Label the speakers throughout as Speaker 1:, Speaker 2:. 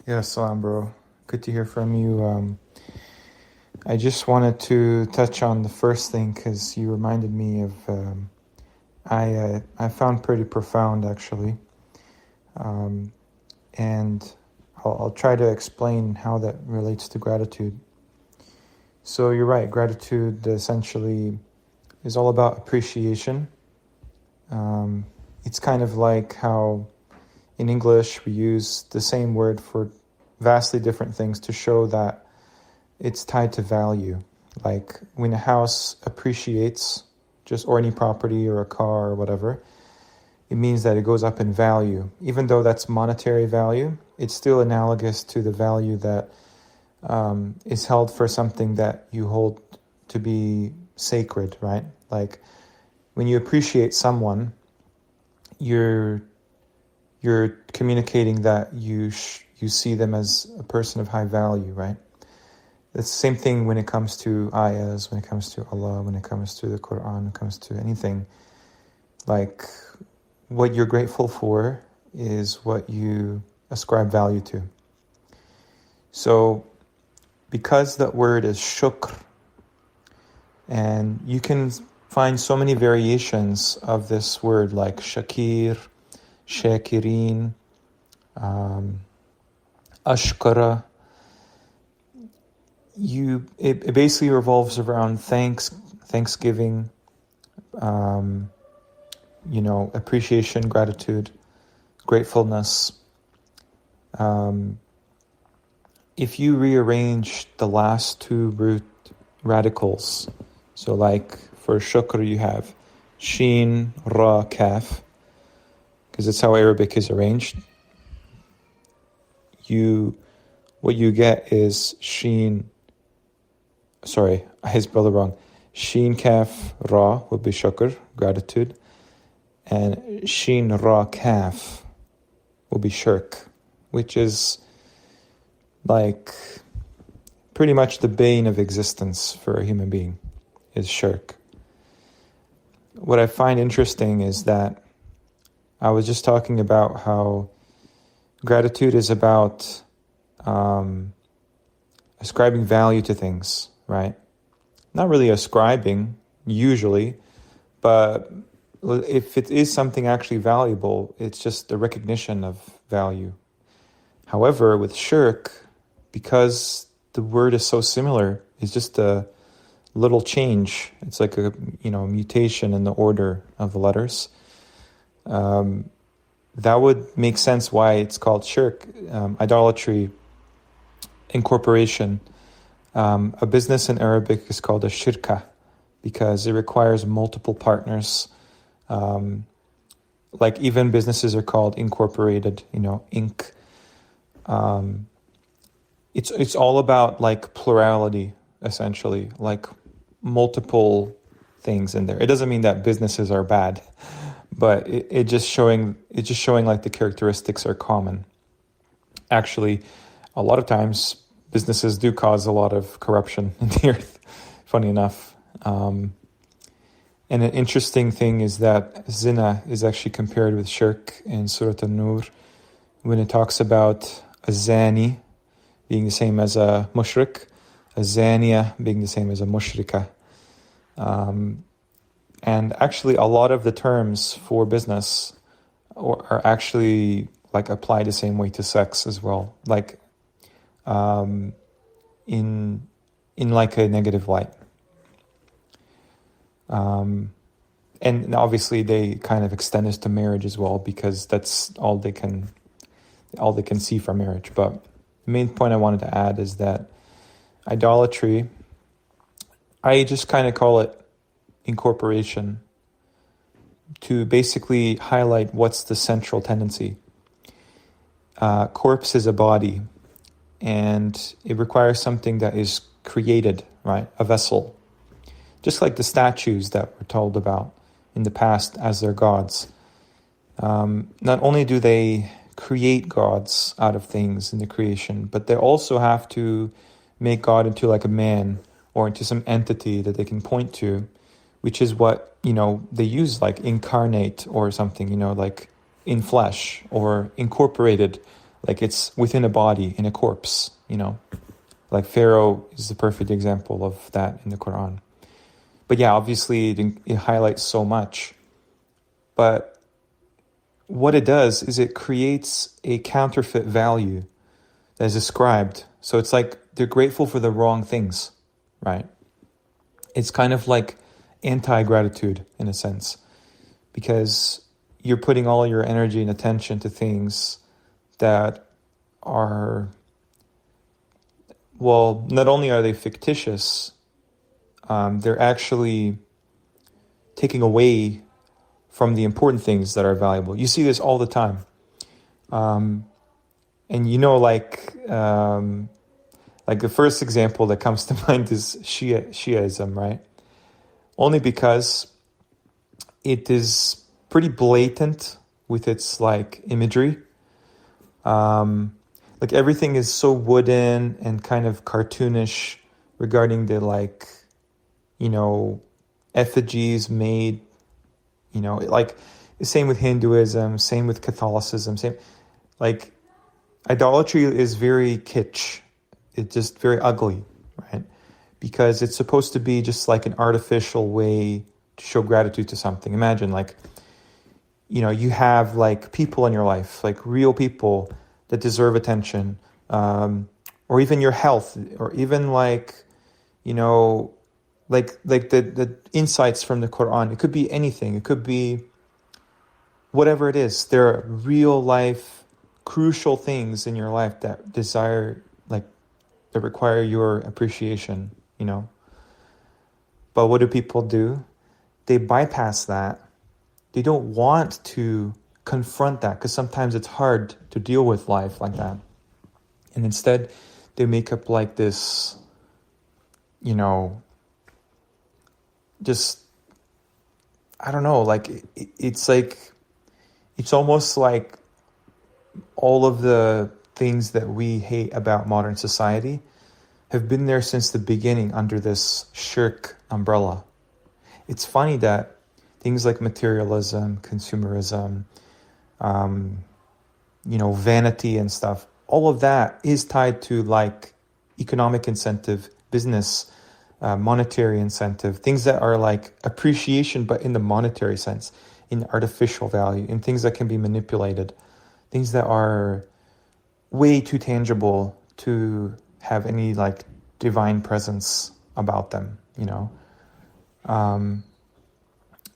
Speaker 1: Yeah, salam, bro. Good to hear from you. I just wanted to touch on the first thing because you reminded me of I found pretty profound actually, and I'll try to explain how that relates to gratitude. So you're right. Gratitude essentially is all about appreciation. It's kind of like how in English we use the same word for vastly different things to show that it's tied to value. Like when a house appreciates, or any property or a car or whatever, it means that it goes up in value. Even though that's monetary value, it's still analogous to the value that is held for something that you hold to be sacred, right? Like when you appreciate someone, you're communicating that you see them as a person of high value, right? It's the same thing when it comes to ayahs, when it comes to Allah, when it comes to the Qur'an, when it comes to anything. Like what you're grateful for is what you ascribe value to. So because that word is shukr, and you can find so many variations of this word like shakir, shakirin, ashkara. It basically revolves around thanksgiving, appreciation, gratitude, gratefulness. If you rearrange the last two root radicals, so like for shukr you have shin, ra, kaf, because that's how Arabic is arranged. What you get is I spelled it wrong. Shin, kaf, ra would be shukr, gratitude, and shin, ra, kaf will be shirk, which is like pretty much the bane of existence for a human being, is shirk. What I find interesting is that I was just talking about how gratitude is about ascribing value to things, right? Not really ascribing, usually, but if it is something actually valuable, it's just a recognition of value. However, with shirk, because the word is so similar, it's just a little change. It's like a mutation in the order of the letters. That would make sense why it's called shirk, idolatry, incorporation. A business in Arabic is called a shirka because it requires multiple partners. Like even businesses are called incorporated, Inc. It's all about like plurality, essentially, like multiple things in there. It doesn't mean that businesses are bad, but it's just showing like the characteristics are common. Actually, a lot of times businesses do cause a lot of corruption in the earth, funny enough. And an interesting thing is that zina is actually compared with shirk in Surah An-Nur when it talks about a zani being the same as a mushrik, a zaniya being the same as a mushrika. And actually a lot of the terms for business are actually like applied the same way to sex as well, like in like a negative light. And obviously they kind of extend this to marriage as well because that's all they can see from marriage. But the main point I wanted to add is that idolatry, I just kind of call it incorporation to basically highlight what's the central tendency. Corpse is a body, and it requires something that is created, right? A vessel. Just like the statues that we're told about in the past as their gods. Not only do they create gods out of things in the creation, but they also have to make God into like a man or into some entity that they can point to, which is what, they use like incarnate or something, like in flesh or incorporated, Like it's within a body, in a corpse, Like Pharaoh is the perfect example of that in the Quran. But yeah, obviously it highlights so much. But what it does is it creates a counterfeit value that is ascribed. So it's like they're grateful for the wrong things, right? It's kind of like anti-gratitude in a sense, because you're putting all your energy and attention to things that are, well, not only are they fictitious, they're actually taking away from the important things that are valuable. You see this all the time. And like the first example that comes to mind is Shiaism, right? Only because it is pretty blatant with its like imagery. Like everything is so wooden and kind of cartoonish regarding the like, effigies made, like the same with Hinduism, same with Catholicism, same, like idolatry is very kitsch. It's just very ugly, right? Because it's supposed to be just like an artificial way to show gratitude to something. Imagine like, you have like people in your life, like real people that deserve attention, or even your health, or even like, like the insights from the Quran. It could be anything. It could be whatever it is. There are real life, crucial things in your life that that require your appreciation, But what do people do? They bypass that. They don't want to confront that because sometimes it's hard to deal with life like that. And instead, they make up like this, just, I don't know, like it's almost like all of the things that we hate about modern society have been there since the beginning under this shirk umbrella. It's funny that things like materialism, consumerism, vanity and stuff, all of that is tied to like economic incentive, business, monetary incentive, things that are like appreciation, but in the monetary sense, in artificial value, in things that can be manipulated, things that are way too tangible to have any like divine presence about them,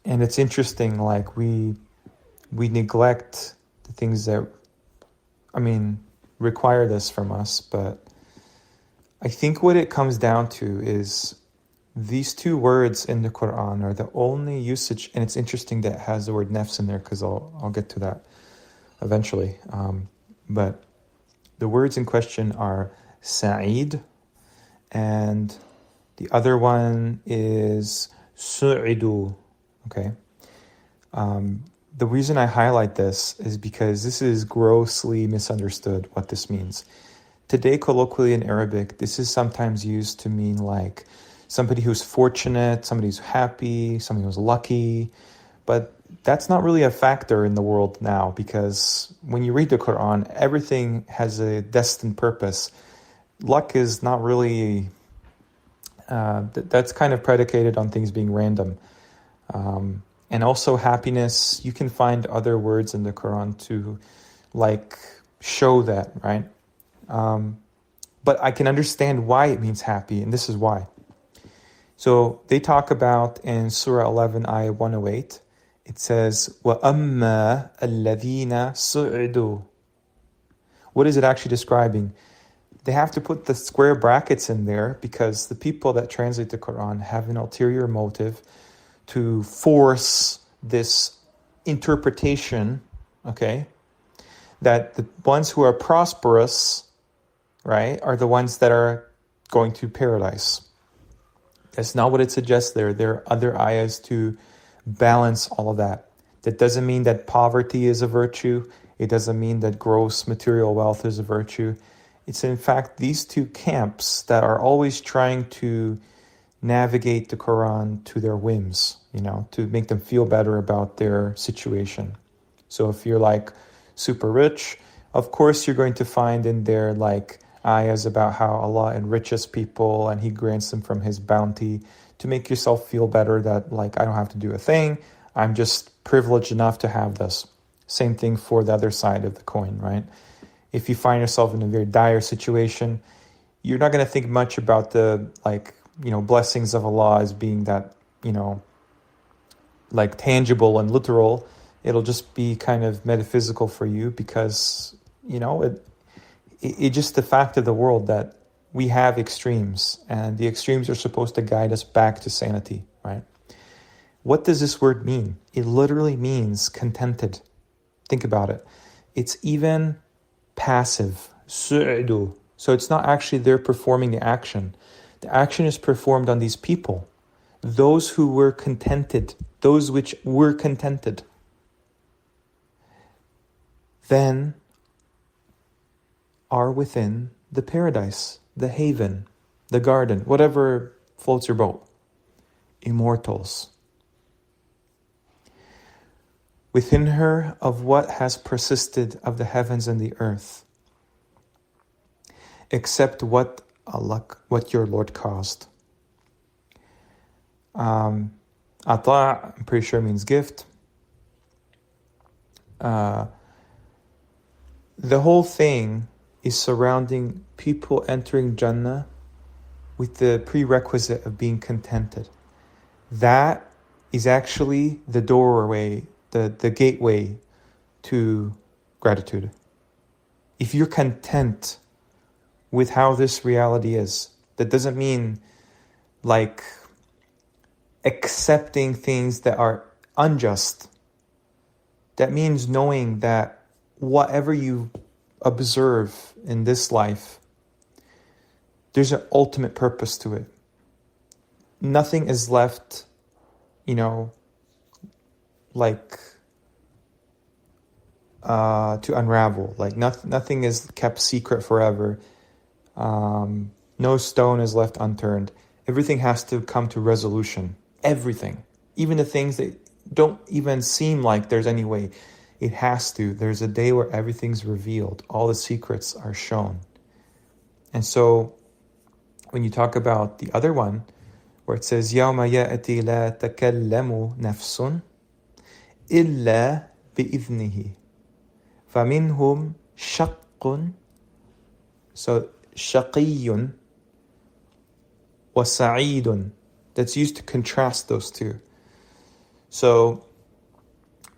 Speaker 1: and it's interesting, like we neglect the things that, require this from us. But I think what it comes down to is these two words in the Quran are the only usage, and it's interesting that it has the word nafs in there because I'll get to that eventually. But the words in question are sa'id, and the other one is su'idu. Okay. The reason I highlight this is because this is grossly misunderstood what this means. Today, colloquially in Arabic, this is sometimes used to mean like somebody who's fortunate, somebody who's happy, somebody who's lucky. But that's not really a factor in the world now, because when you read the Quran, everything has a destined purpose. Luck is not really, that's kind of predicated on things being random. And also happiness, you can find other words in the Quran to like show that, right? But I can understand why it means happy, and this is why. So they talk about in Surah 11, ayah 108, it says, وَأَمَّا الَّذِينَ سُعِدُوا. What is it actually describing? They have to put the square brackets in there because the people that translate the Quran have an ulterior motive to force this interpretation, okay, that the ones who are prosperous, right, are the ones that are going to paradise. That's not what it suggests there. There are other ayahs to balance all of that. That doesn't mean that poverty is a virtue. It doesn't mean that gross material wealth is a virtue. It's in fact these two camps that are always trying to navigate the Quran to their whims, to make them feel better about their situation. So if you're like super rich, Of course, you're going to find in there like ayahs about how Allah enriches people and He grants them from His bounty to make yourself feel better that like I don't have to do a thing. I'm just privileged enough to have this. Same thing for the other side of the coin, right? If you find yourself in a very dire situation, you're not going to think much about the blessings of Allah as being that, like tangible and literal. It'll just be kind of metaphysical for you because, it just the fact of the world that we have extremes and the extremes are supposed to guide us back to sanity, right? What does this word mean? It literally means contented. Think about it. It's even passive. Su'du. So it's not actually they're performing the action. The action is performed on these people. Those who were contented. Those which were contented. Then are within the paradise, the haven, the garden, whatever floats your boat. Immortals. Within her of what has persisted of the heavens and the earth, except what your Lord caused. Ata, I'm pretty sure means gift. The whole thing is surrounding people entering Jannah with the prerequisite of being contented. That is actually the doorway, the gateway to gratitude. If you're content with how this reality is, that doesn't mean like accepting things that are unjust. That means knowing that whatever you observe in this life, there's an ultimate purpose to it. Nothing is left, to unravel. Like nothing is kept secret forever. No stone is left unturned. Everything has to come to resolution. Everything. Even the things that don't even seem like there's any way. It has to. There's a day where everything's revealed. All the secrets are shown. And so when you talk about the other one, where it says, يَوْمَ يَأْتِي لَا تَكَلَّمُ نَفْسٌ إِلَّا بِإِذْنِهِ فَمِنْهُمْ شَقٌّ. So شَقِيٌّ وَسَعِيدٌ. That's used to contrast those two. So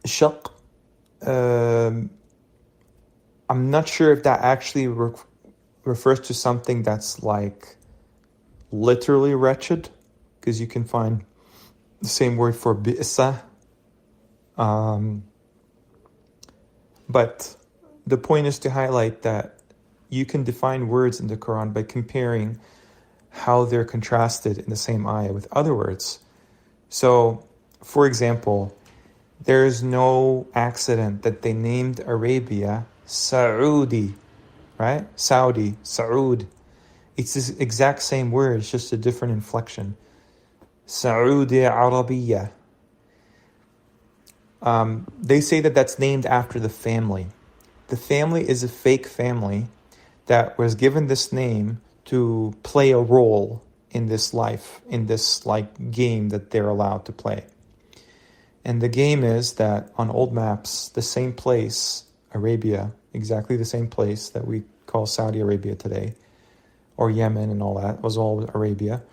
Speaker 1: shaq, I'm not sure if that actually refers to something that's like literally wretched, because you can find the same word for bi'sa. But the point is to highlight that you can define words in the Quran by comparing how they're contrasted in the same ayah with other words. So, for example, there is no accident that they named Arabia Saudi, right? Saudi, Saud. It's the exact same word, it's just a different inflection. Saudi Arabiya. They say that that's named after the family. The family is a fake family that was given this name to play a role in this life, in this like game that they're allowed to play. And the game is that on old maps, the same place, Arabia, exactly the same place that we call Saudi Arabia today, or Yemen and all that, was all Arabia.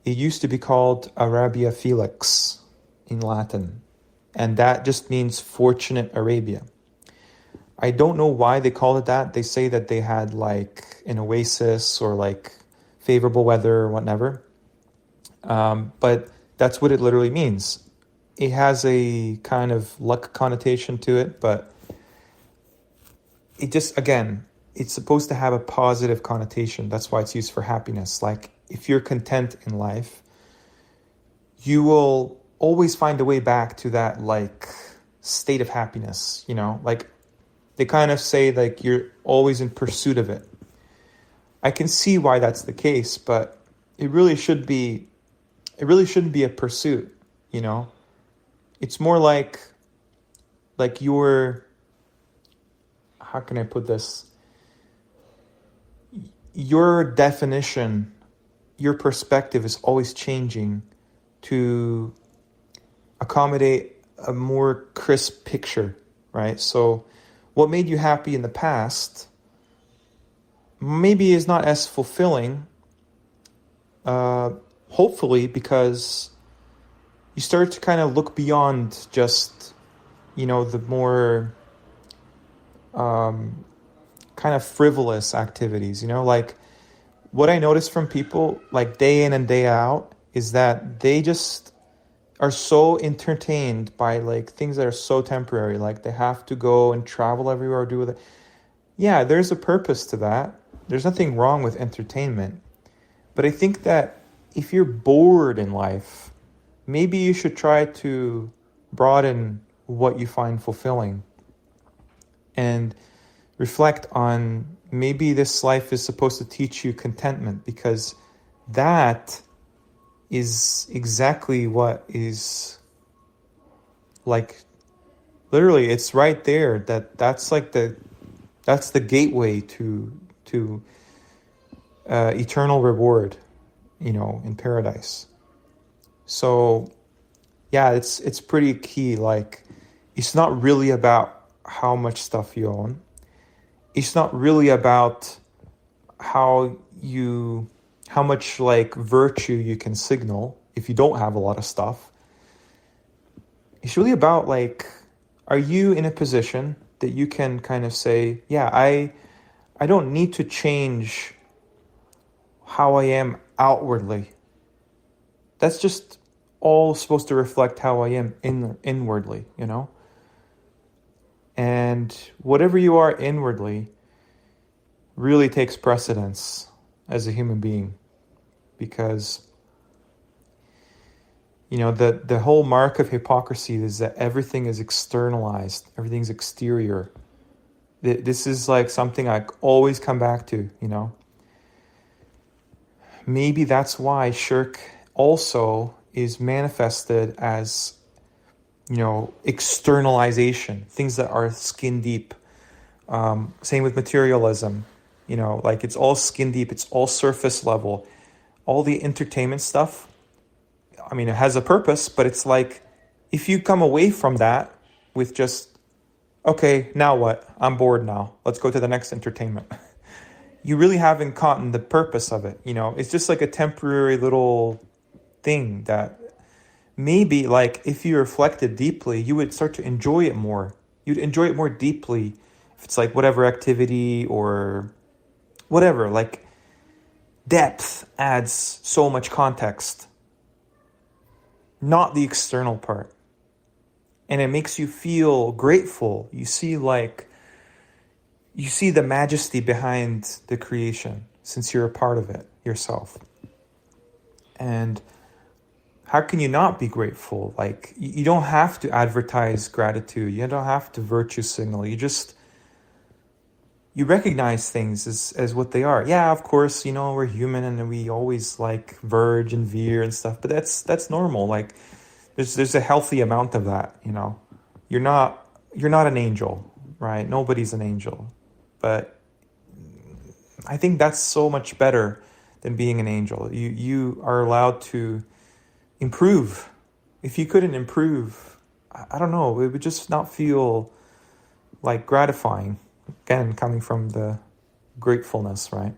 Speaker 1: It used to be called Arabia Felix in Latin. And that just means fortunate Arabia. I don't know why they call it that. They say that they had like an oasis or like favorable weather or whatever. But that's what it literally means. It has a kind of luck connotation to it, but it just, again, it's supposed to have a positive connotation. That's why it's used for happiness. Like if you're content in life, you will always find a way back to that like state of happiness, like they kind of say like you're always in pursuit of it. I can see why that's the case, but it really shouldn't be a pursuit, It's more like you're, how can I put this? Your definition, your perspective is always changing to accommodate a more crisp picture, right? So what made you happy in the past maybe is not as fulfilling, hopefully, because you start to kind of look beyond just, the more kind of frivolous activities, like what I notice from people like day in and day out is that they just are so entertained by like things that are so temporary, like they have to go and travel everywhere or do with it. Yeah, there's a purpose to that. There's nothing wrong with entertainment. But I think that if you're bored in life, maybe you should try to broaden what you find fulfilling and reflect on maybe this life is supposed to teach you contentment, because that is exactly what is like, literally it's right there, that's the gateway to eternal reward, in paradise. So yeah, it's pretty key. Like, it's not really about how much stuff you own. It's not really about how much like virtue you can signal if you don't have a lot of stuff. It's really about like, are you in a position that you can kind of say, yeah, I don't need to change how I am outwardly. That's just all supposed to reflect how I am inwardly, And whatever you are inwardly really takes precedence as a human being, because the whole mark of hypocrisy is that everything is externalized, everything's exterior. This is like something I always come back to, Maybe that's why shirk also is manifested as, externalization, things that are skin deep. Same with materialism, like it's all skin deep, it's all surface level. All the entertainment stuff, I mean, it has a purpose, but it's like, if you come away from that with just, okay, now what? I'm bored now. Let's go to the next entertainment. You really haven't caught the purpose of it. It's just like a temporary little thing that maybe, like, if you reflected deeply, you would start to enjoy it more. You'd enjoy it more deeply if it's like whatever activity or whatever, like depth adds so much context, not the external part. And it makes you feel grateful. You see the majesty behind the creation, since you're a part of it yourself. And how can you not be grateful? Like, you don't have to advertise gratitude. You don't have to virtue signal. You recognize things as what they are. Yeah, of course, we're human and we always like verge and veer and stuff, but that's normal. Like, there's a healthy amount of that, You're not an angel, right? Nobody's an angel. But I think that's so much better than being an angel. You are allowed to improve. If you couldn't improve, I don't know, it would just not feel like gratifying. Again, coming from the gratefulness, right?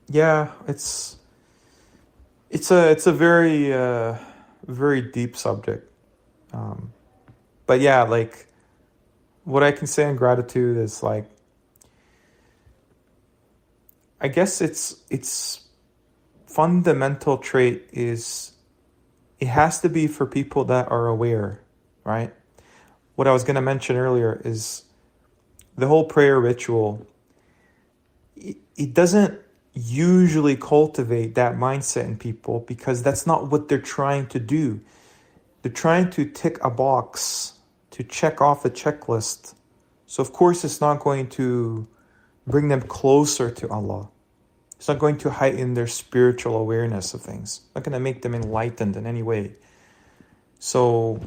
Speaker 1: Yeah, it's a very very deep subject. But yeah, like, what I can say on gratitude is like, I guess its fundamental trait is, it has to be for people that are aware, right? What I was going to mention earlier is the whole prayer ritual. It doesn't usually cultivate that mindset in people, because that's not what they're trying to do. They're trying to tick a box, to check off a checklist. So of course it's not going to bring them closer to Allah. It's not going to heighten their spiritual awareness of things. It's not going to make them enlightened in any way. So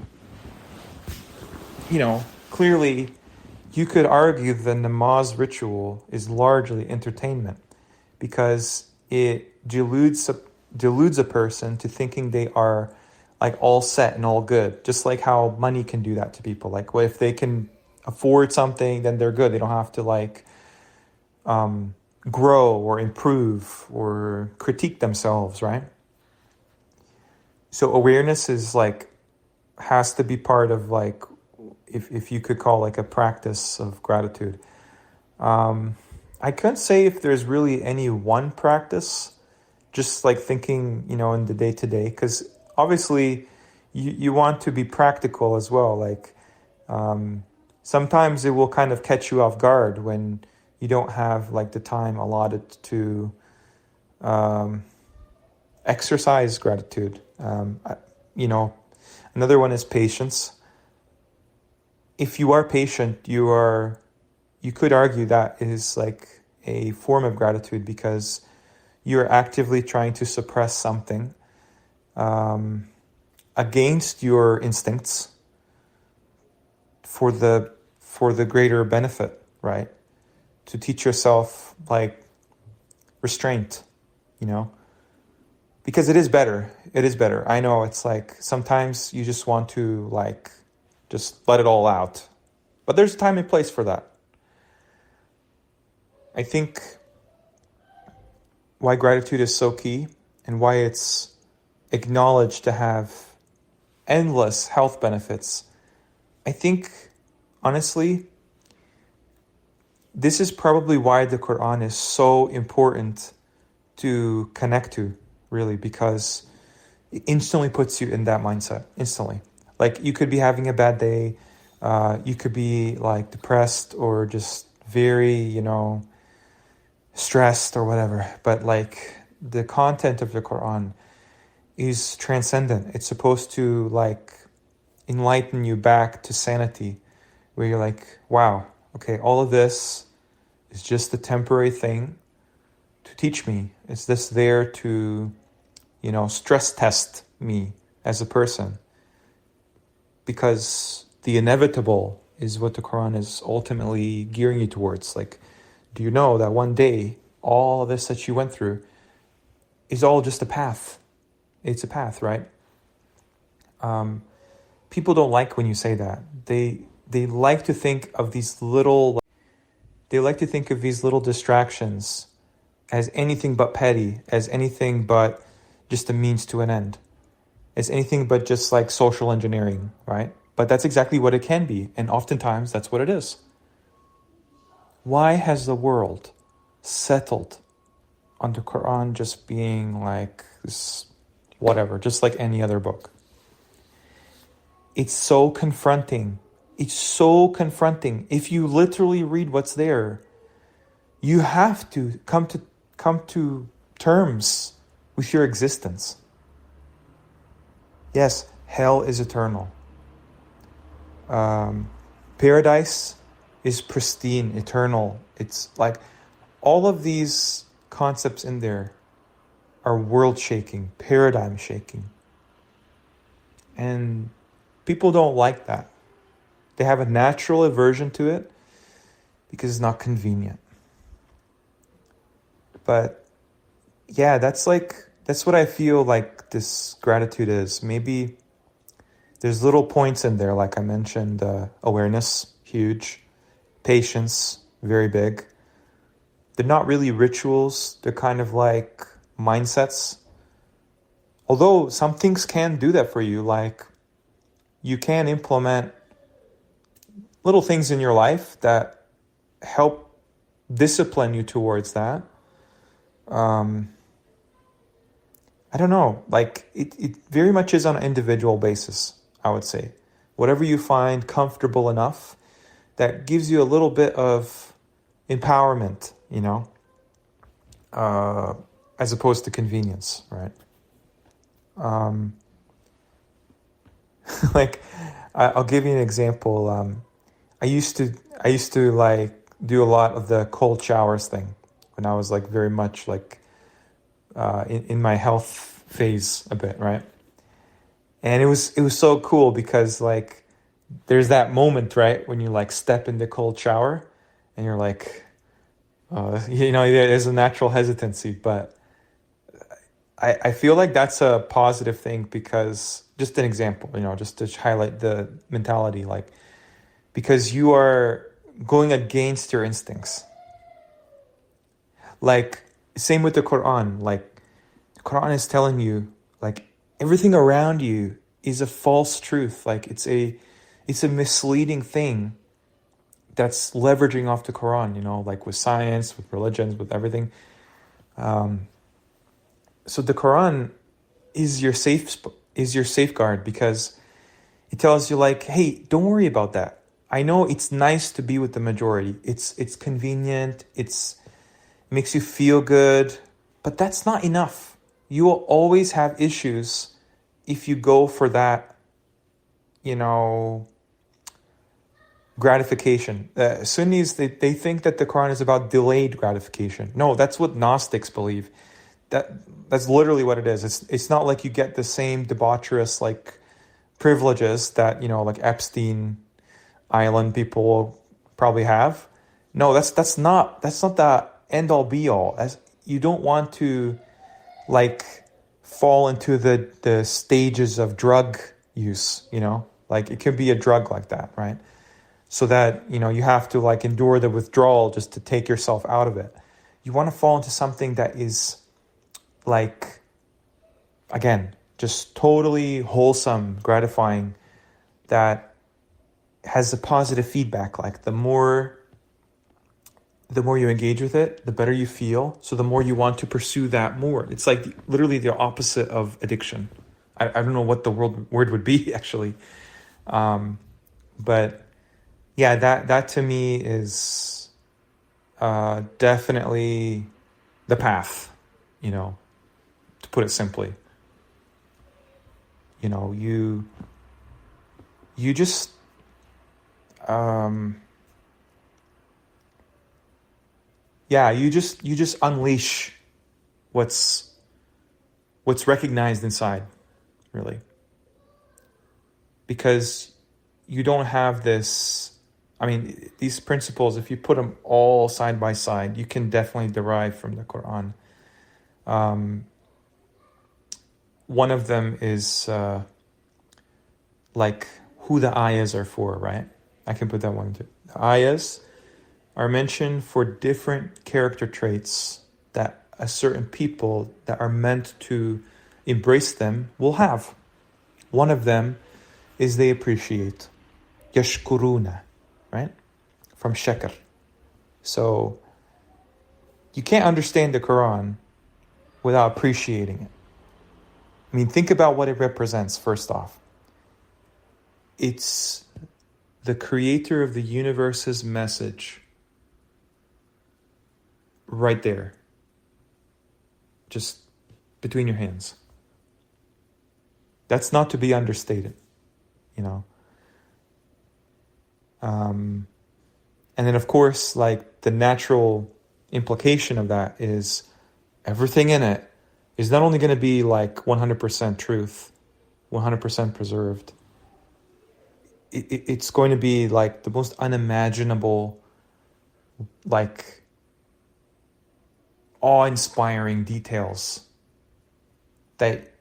Speaker 1: clearly you could argue the namaz ritual is largely entertainment because it deludes a person to thinking they are like all set and all good, just like how money can do that to people. Like, well, if they can afford something, then they're good. They don't have to like grow or improve or critique themselves, right? So awareness is like has to be part of like if you could call like a practice of gratitude. I couldn't say if there's really any one practice, just like thinking, in the day to day, because obviously you want to be practical as well. Like sometimes it will kind of catch you off guard when you don't have like the time allotted to exercise gratitude. Another one is patience. If you are patient, you could argue that is like a form of gratitude because you're actively trying to suppress something against your instincts for the greater benefit, right? To teach yourself like restraint, because it is better. It is better. I know it's like sometimes you just want to like just let it all out, but there's a time and place for that. I think why gratitude is so key and why it's acknowledged to have endless health benefits. I think, honestly, this is probably why the Qur'an is so important to connect to, really, because it instantly puts you in that mindset, instantly. Like, you could be having a bad day, you could be, like, depressed or just very, stressed or whatever, but, like, the content of the Qur'an is transcendent. It's supposed to, like, enlighten you back to sanity, where you're like, wow, okay, all of this is just a temporary thing to teach me. Is this there to, stress test me as a person? Because the inevitable is what the Quran is ultimately gearing you towards. Like, do you know that one day, all of this that you went through is all just a path? It's a path, right? People don't like when you say that. They like to think of these little distractions as anything but petty, as anything but just a means to an end, as anything but just like social engineering, right? But that's exactly what it can be, and oftentimes that's what it is. Why has the world settled on the Quran just being like this, whatever, just like any other book? It's so confronting. It's so confronting. If you literally read what's there, you have to come to terms with your existence. Yes, hell is eternal. Paradise is pristine, eternal. It's like all of these concepts in there are world-shaking, paradigm-shaking. And people don't like that. They have a natural aversion to it because it's not convenient. But yeah, that's what I feel like this gratitude is. Maybe there's little points in there, like I mentioned, awareness, huge, patience, very big. They're not really rituals. They're kind of like mindsets. Although some things can do that for you, like you can implement little things in your life that help discipline you towards that. I don't know, like it very much is on an individual basis, I would say. Whatever you find comfortable enough that gives you a little bit of empowerment, as opposed to convenience, right? Like, I'll give you an example. I used to like do a lot of the cold showers thing when I was like very much like in my health phase a bit, right? And it was so cool because like there's that moment, right, when you like step in the cold shower and you're like, there's a natural hesitancy, but I feel like that's a positive thing because just an example, just to highlight the mentality, like, because you are going against your instincts. Like, same with the Quran. Like, the Quran is telling you, like, everything around you is a false truth. Like, it's a misleading thing that's leveraging off the Quran, like with science, with religions, with everything. So the Quran is your safeguard because it tells you, like, hey, don't worry about that. I know it's nice to be with the majority. It's convenient. It makes you feel good, but that's not enough. You will always have issues if you go for that, gratification. Sunnis, they think that the Quran is about delayed gratification. No, that's what Gnostics believe. That's literally what it is. It's not like you get the same debaucherous like privileges that like Epstein Island people probably have. No, that's not the end all be all. As you don't want to like fall into the stages of drug use. Like it could be a drug like that, right? So that you have to like endure the withdrawal just to take yourself out of it. You want to fall into something that is like, again, just totally wholesome, gratifying, that has a positive feedback. Like the more you engage with it, the better you feel. So the more you want to pursue that more. It's like literally the opposite of addiction. I don't know what the word would be actually. But yeah, that to me is definitely the path, to put it simply. You just you just unleash what's recognized inside, really. Because you don't have this, these principles, if you put them all side by side, you can definitely derive from the Quran. One of them is like who the ayahs are for, right? I can put that one too. The ayahs are mentioned for different character traits that a certain people that are meant to embrace them will have. One of them is they appreciate. Yashkuruna, right? From shakr. So you can't understand the Quran without appreciating it. Think about what it represents, first off. It's the creator of the universe's message right there. Just between your hands. That's not to be understated, And then, of course, like the natural implication of that is everything in it is not only going to be like 100% truth, 100% preserved. It's going to be like the most unimaginable, like awe-inspiring details that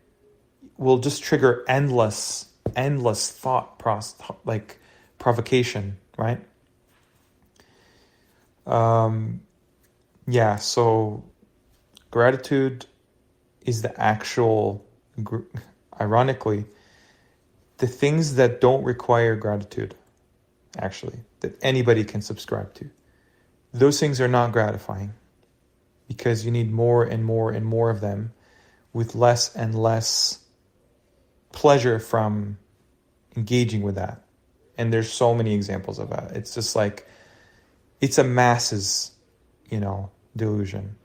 Speaker 1: will just trigger endless thought process, like provocation, right? So gratitude is the actual, ironically, the things that don't require gratitude, actually, that anybody can subscribe to. Those things are not gratifying because you need more and more and more of them with less and less pleasure from engaging with that. And there's so many examples of that. It's just like, it's a masses, delusion.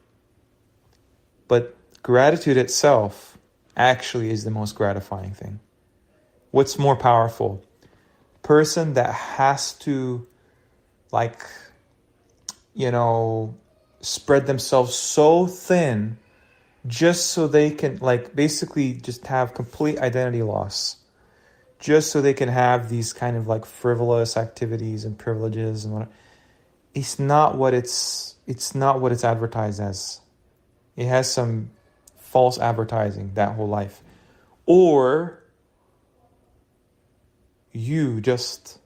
Speaker 1: But gratitude itself actually is the most gratifying thing. What's more powerful? Person that has to, spread themselves so thin just so they can, basically just have complete identity loss. just so they can have these kind of like frivolous activities and privileges and whatnot. It's not what it's advertised as. It has some false advertising that whole life. Or you just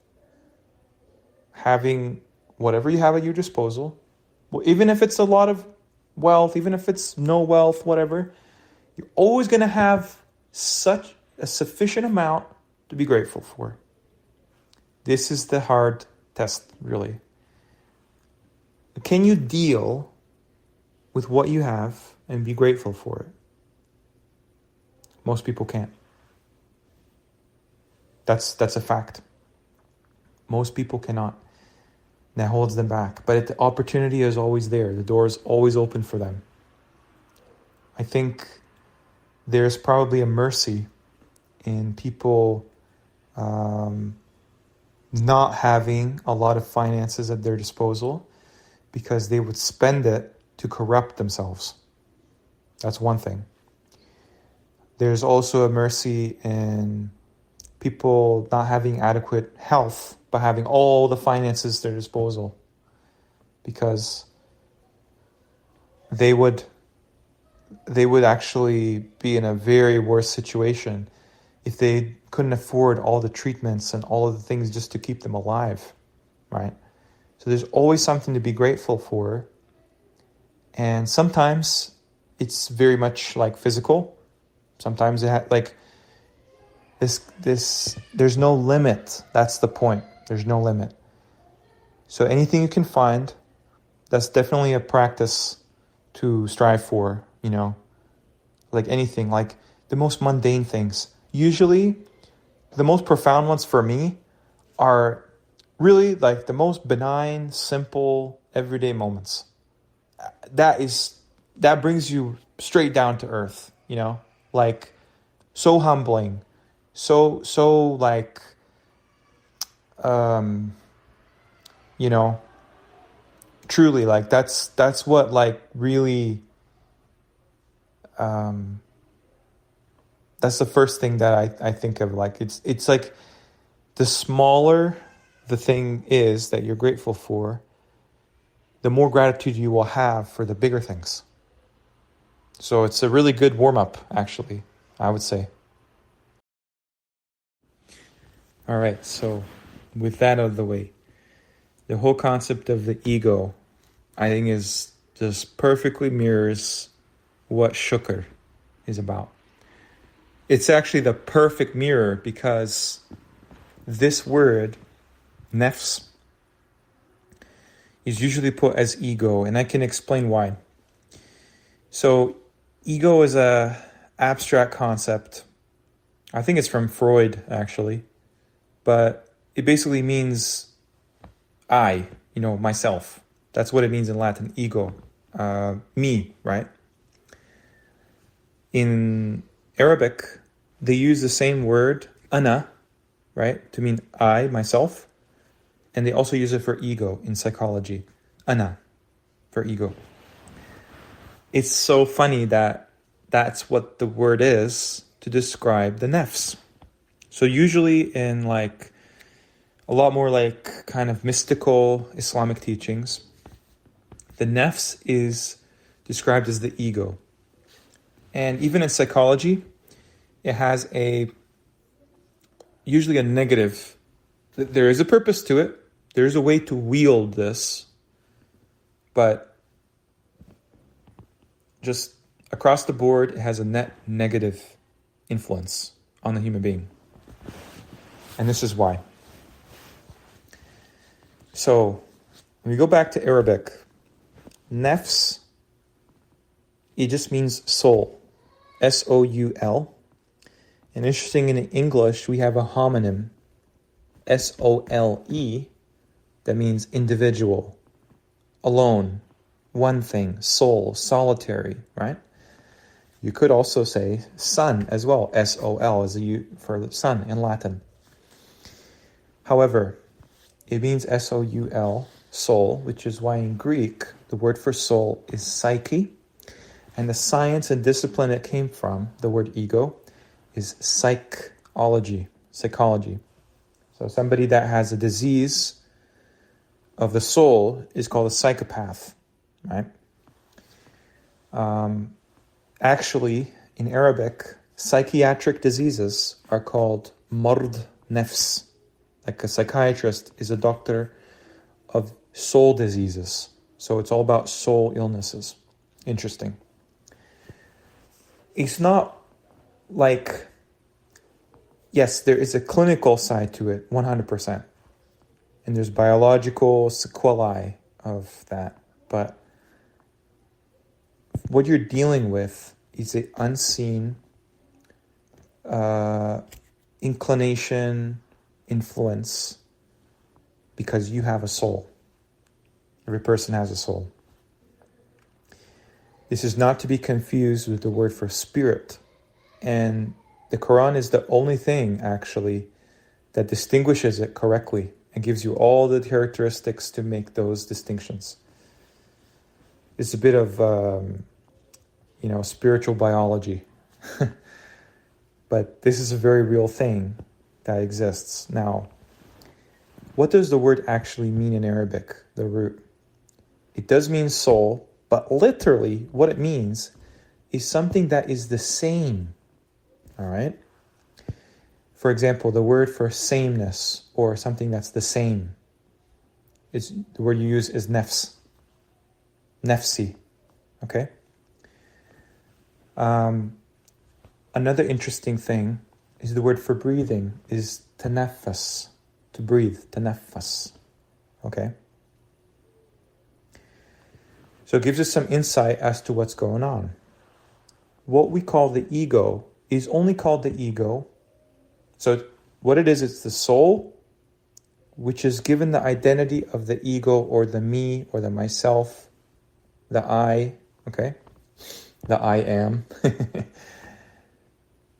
Speaker 1: having whatever you have at your disposal, well, even if it's a lot of wealth, even if it's no wealth, whatever, you're always going to have such a sufficient amount to be grateful for. This is the hard test, really. Can you deal with what you have and be grateful for it? Most people can't. That's a fact. Most people cannot. That holds them back. But the opportunity is always there. The door is always open for them. I think there's probably a mercy in people not having a lot of finances at their disposal because they would spend it to corrupt themselves. That's one thing. There's also a mercy in people not having adequate health, but having all the finances at their disposal, because they would actually be in a very worse situation if they couldn't afford all the treatments and all of the things just to keep them alive, right? So there's always something to be grateful for. And sometimes it's very much like physical. Sometimes it there's no limit. That's the point. There's no limit. So anything you can find, that's definitely a practice to strive for, like anything, like the most mundane things. Usually the most profound ones for me are really like the most benign, simple, everyday moments. That brings you straight down to earth, like so humbling, so like, truly, like that's what like really, that's the first thing that I think of. Like it's like the smaller the thing is that you're grateful for, the more gratitude you will have for the bigger things. So it's a really good warm-up, actually, I would say. All right, so with that out of the way, the whole concept of the ego, I think, is just perfectly mirrors what shukr is about. It's actually the perfect mirror because this word, nafs, is usually put as ego, and I can explain why. So ego is a abstract concept. I think it's from Freud, actually. But it basically means I, myself. That's what it means in Latin, ego. Me, right? In Arabic, they use the same word, ana, right? To mean I, myself. And they also use it for ego in psychology. Ana, for ego. It's so funny that that's what the word is to describe the nafs. So usually in like a lot more like kind of mystical Islamic teachings, the nafs is described as the ego. And even in psychology, it has usually a negative. There is a purpose to it. There is a way to wield this, but just across the board, it has a net negative influence on the human being. And this is why. So, when we go back to Arabic, nafs, it just means soul. S-O-U-L. And interesting, in English, we have a homonym, S-O-L-E, that means individual, alone, one thing, soul, solitary, right? You could also say sun as well. S-O-L is for the sun in Latin. However, it means S-O-U-L, soul, which is why in Greek, the word for soul is psyche. And the science and discipline it came from, the word ego, is psychology. psychology. So somebody that has a disease of the soul is called a psychopath, right? Actually, in Arabic, psychiatric diseases are called mard nafs. Like a psychiatrist is a doctor of soul diseases. So it's all about soul illnesses. Interesting. It's not like, yes, there is a clinical side to it, 100%. And there's biological sequelae of that. But what you're dealing with is an unseen inclination, influence, because you have a soul. Every person has a soul. This is not to be confused with the word for spirit. And the Quran is the only thing, actually, that distinguishes it correctly and gives you all the characteristics to make those distinctions. It's a bit of, spiritual biology. But this is a very real thing that exists. Now, what does the word actually mean in Arabic, the root? It does mean soul, but literally what it means is something that is the same. All right? For example, the word for sameness or something that's the same, the word you use is nafs. Nafsi. Okay? Another interesting thing is the word for breathing is tenets, to breathe, tenets. Okay? So it gives us some insight as to what's going on. What we call the ego is only called the ego. So what it is, it's the soul, which is given the identity of the ego or the me or the myself, the I, okay? The I am.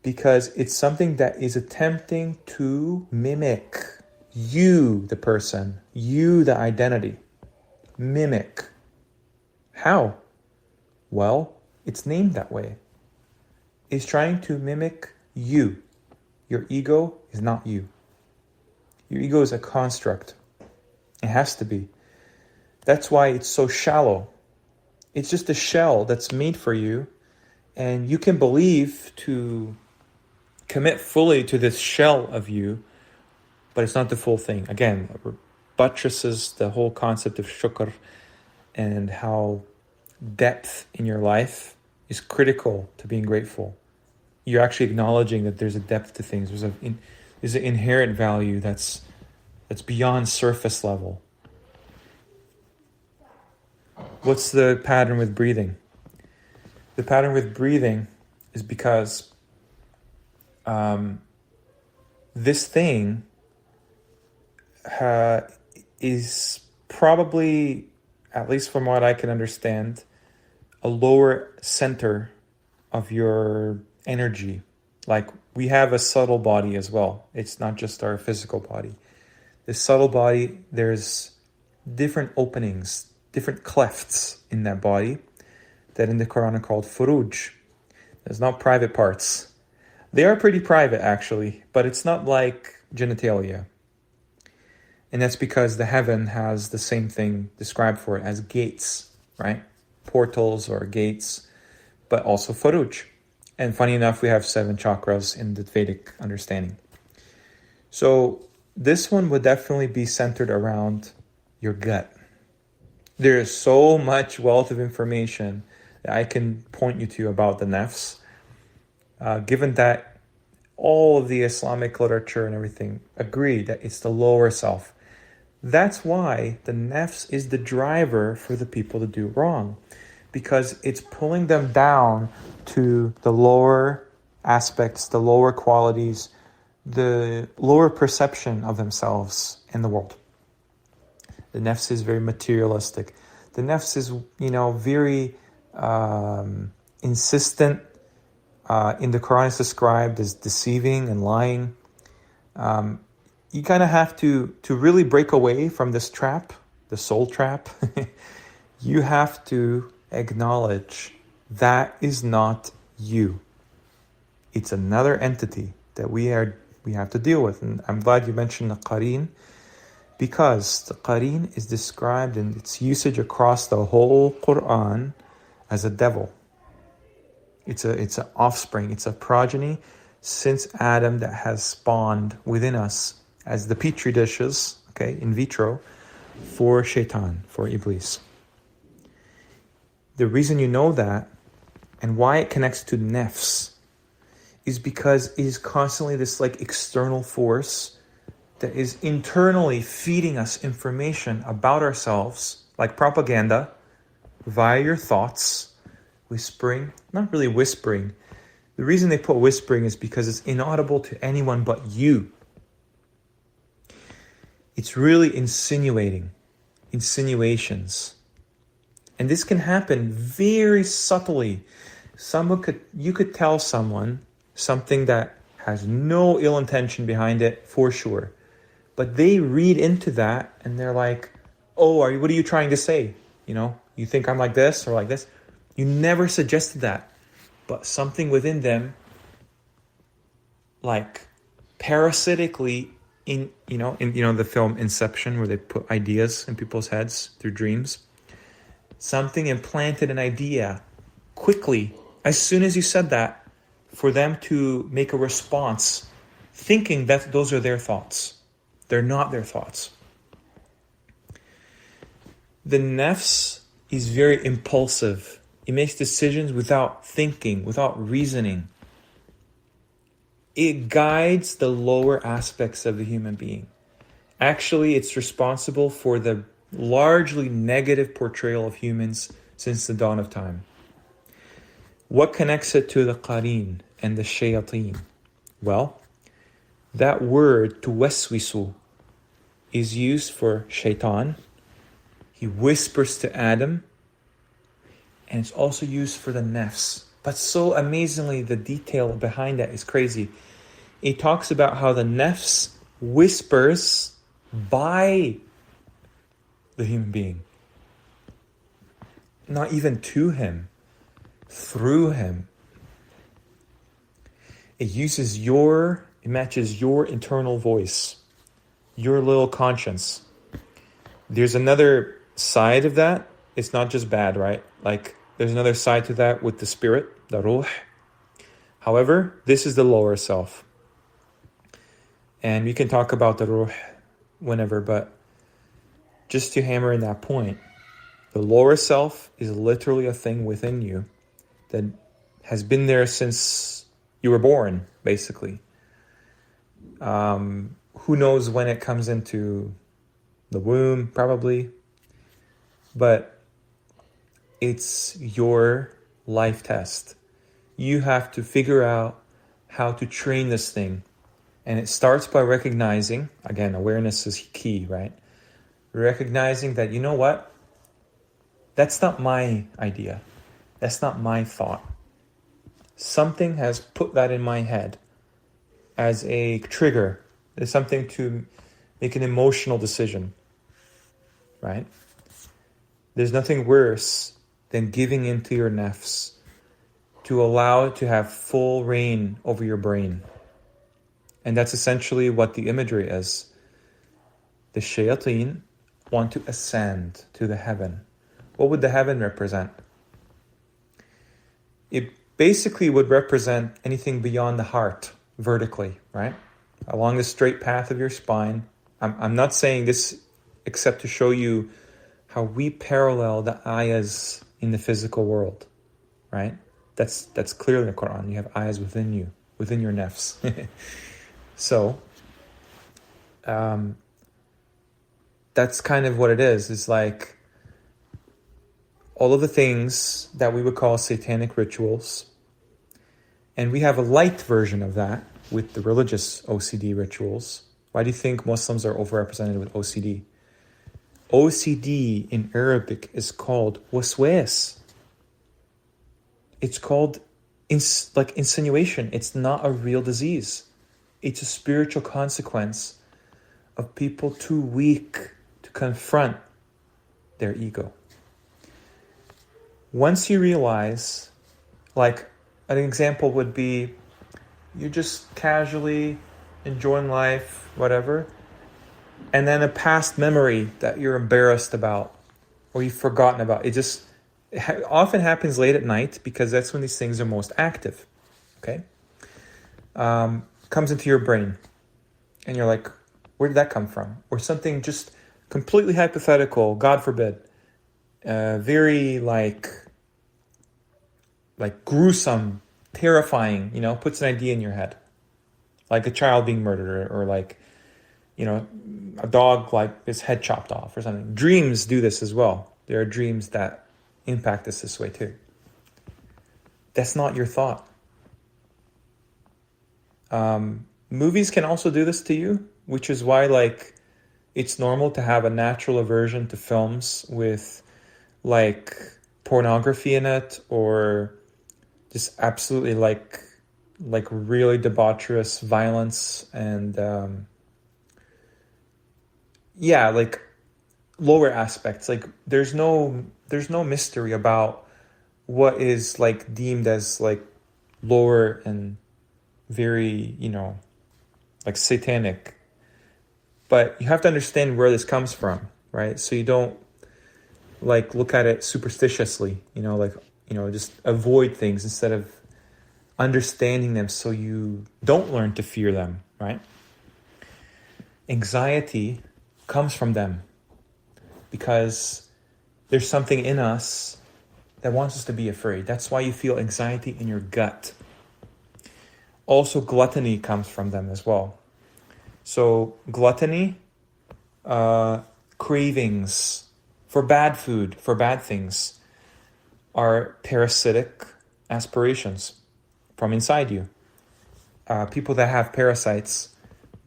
Speaker 1: Because it's something that is attempting to mimic you, the person, you, the identity. Mimic. How? Well, it's named that way. It's trying to mimic you. Your ego is not you. Your ego is a construct. It has to be. That's why it's so shallow. It's just a shell that's made for you, and you can believe to commit fully to this shell of you, but it's not the full thing. Again, it buttresses the whole concept of shukr and how depth in your life is critical to being grateful. You're actually acknowledging that there's a depth to things. There's an inherent value that's beyond surface level. What's the pattern with breathing? The pattern with breathing is because this thing is probably, at least from what I can understand, a lower center of your energy. Like, we have a subtle body as well. It's not just our physical body. This subtle body, there's different openings, different clefts in that body that in the Quran are called furuj. There's not private parts. They are pretty private, actually, but it's not like genitalia. And that's because the heaven has the same thing described for it as gates, right? Portals or gates, but also furuj. And funny enough, we have 7 chakras in the Vedic understanding. So this one would definitely be centered around your gut. There is so much wealth of information that I can point you to about the nafs. Given that all of the Islamic literature and everything agree that it's the lower self. That's why the nafs is the driver for the people to do wrong. Because it's pulling them down to the lower aspects, the lower qualities, the lower perception of themselves in the world. The nafs is very materialistic. The nafs is, very insistent. In the Quran, it's described as deceiving and lying. You kind of have to really break away from this trap, the soul trap. You have to acknowledge that is not you. It's another entity that we are we have to deal with. And I'm glad you mentioned the qareen, because the qareen is described in its usage across the whole Qur'an as a devil. It's an offspring, it's a progeny since Adam that has spawned within us as the petri dishes, okay, in vitro, for shaitan, for Iblis. The reason you know that and why it connects to nafs is because it is constantly this like external force that is internally feeding us information about ourselves, like propaganda, via your thoughts, whispering, not really whispering. The reason they put whispering is because it's inaudible to anyone but you. It's really insinuations. And this can happen very subtly. You could tell someone something that has no ill intention behind it, for sure. But they read into that and they're like, oh, what are you trying to say? You think I'm like this or like this? You never suggested that. But something within them, like parasitically in the film Inception, where they put ideas in people's heads through dreams, something implanted an idea quickly, as soon as you said that, for them to make a response, thinking that those are their thoughts. They're not their thoughts. The nafs is very impulsive. It makes decisions without thinking, without reasoning. It guides the lower aspects of the human being. Actually, it's responsible for the largely negative portrayal of humans since the dawn of time. What connects it to the qareen and the shayateen? Well, that word, tuwaswisu, is used for shaitan. He whispers to Adam. And it's also used for the nafs. But so amazingly, the detail behind that is crazy. It talks about how the nafs whispers by the human being. Not even to him, through him. It matches your internal voice, your little conscience. There's another side of that. It's not just bad, right? Like, there's another side to that with the spirit, the ruh. However, this is the lower self. And we can talk about the ruh whenever, but just to hammer in that point, the lower self is literally a thing within you that has been there since you were born, basically. Who knows when it comes into the womb, probably. But it's your life test. You have to figure out how to train this thing. And it starts by recognizing, again, awareness is key, right? Recognizing that, you know what? That's not my idea. That's not my thought. Something has put that in my head as a trigger. There's something to make an emotional decision, right? There's nothing worse than giving into your nafs to allow it to have full reign over your brain. And that's essentially what the imagery is. The shayateen want to ascend to the heaven. What would the heaven represent? It basically would represent anything beyond the heart, vertically, right? Along the straight path of your spine. I'm not saying this except to show you how we parallel the ayahs in the physical world, right? That's clear in the Qur'an. You have ayahs within you, within your nafs. So, that's kind of what it is. It's like all of the things that we would call satanic rituals. And we have a light version of that with the religious OCD rituals. Why do you think Muslims are overrepresented with OCD? OCD in Arabic is called waswas. It's called insinuation. It's not a real disease. It's a spiritual consequence of people too weak to confront their ego. Once you realize, like an example would be, you're just casually enjoying life, whatever, and then a past memory that you're embarrassed about or you've forgotten about. It often happens late at night because that's when these things are most active. Okay, comes into your brain, and you're like, where did that come from? Or something just completely hypothetical, God forbid, very like gruesome, terrifying, puts an idea in your head. Like a child being murdered, or like, a dog, like his head chopped off or something. Dreams do this as well. There are dreams that impact us this way too. That's not your thought. Movies can also do this to you, which is why like it's normal to have a natural aversion to films with like pornography in it, or just absolutely like really debaucherous violence and like lower aspects. Like there's no mystery about what is like deemed as like lower and very like satanic, but you have to understand where this comes from, right? So you don't like look at it superstitiously, just avoid things instead of understanding them, so you don't learn to fear them, right? Anxiety comes from them because there's something in us that wants us to be afraid. That's why you feel anxiety in your gut. Also, gluttony comes from them as well. So gluttony, cravings for bad food, for bad things, are parasitic aspirations from inside you. People that have parasites,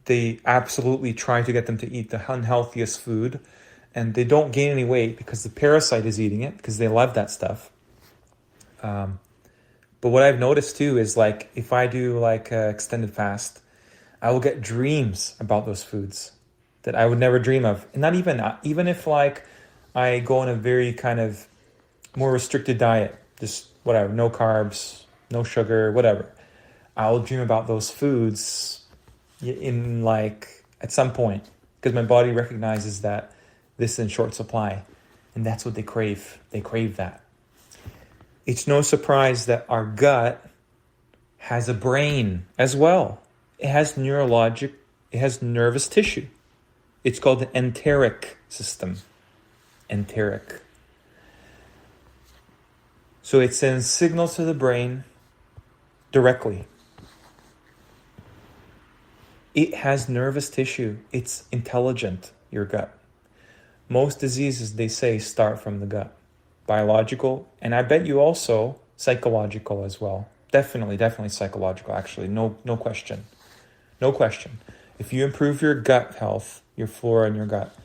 Speaker 1: they absolutely try to get them to eat the unhealthiest food, and they don't gain any weight because the parasite is eating it, because they love that stuff. But what I've noticed too is like if I do like an extended fast, I will get dreams about those foods that I would never dream of. And not even if like I go on a very kind of more restricted diet, just whatever, no carbs, no sugar, whatever, I'll dream about those foods in like at some point, because my body recognizes that this is in short supply, and that's what they crave. They crave that. It's no surprise that our gut has a brain as well. It has it has nervous tissue. It's called the enteric system. Enteric. So it sends signals to the brain directly. It has nervous tissue. It's intelligent, your gut. Most diseases, they say, start from the gut. Biological, and I bet you also psychological as well. Definitely psychological, actually. No question. No question. If you improve your gut health, your flora in your gut,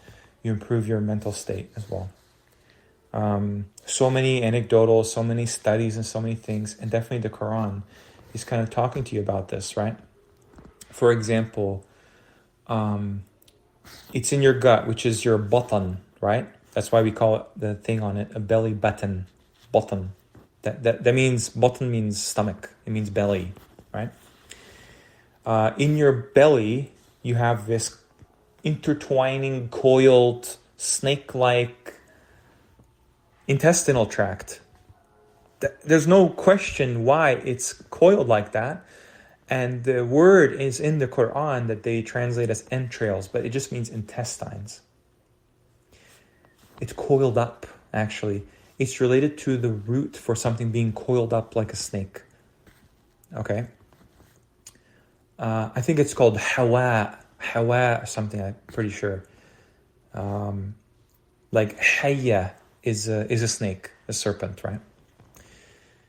Speaker 1: you improve your mental state as well. So many anecdotal, so many studies and so many things, and definitely the Quran is kind of talking to you about this, right? For example, it's in your gut, which is your button, right? That's why we call it, the thing on it, a belly button. Button. That means, button means stomach. It means belly, right? In your belly, you have this intertwining, coiled, snake-like intestinal tract. There's no question why it's coiled like that. And the word is in the Quran that they translate as entrails, but it just means intestines. It's coiled up, actually. It's related to the root for something being coiled up like a snake. Okay? I think it's called Hawa or something, I'm pretty sure. Like Hayya is a snake, a serpent, right?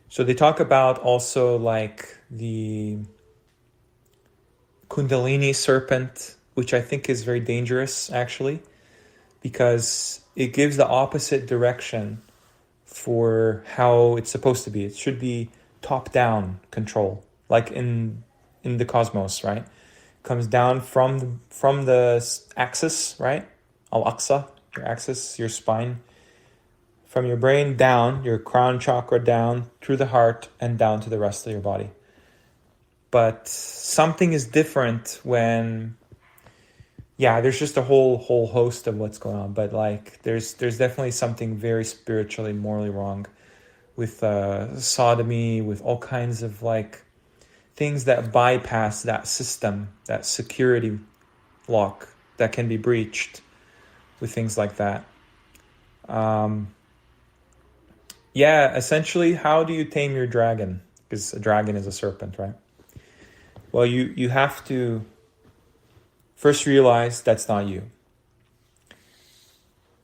Speaker 1: So they talk about also like the Kundalini serpent, which I think is very dangerous, actually, because it gives the opposite direction for how it's supposed to be. It should be top-down control, like in the cosmos, right? Comes down from the axis, right? Al-Aqsa, your axis, your spine, from your brain down, your crown chakra down, through the heart, and down to the rest of your body. But something is different when, yeah, there's just a whole host of what's going on. But like, there's definitely something very spiritually, morally wrong with sodomy, with all kinds of like things that bypass that system, that security lock that can be breached with things like that. Yeah, essentially, how do you tame your dragon? Because a dragon is a serpent, right? Well, you have to first realize that's not you.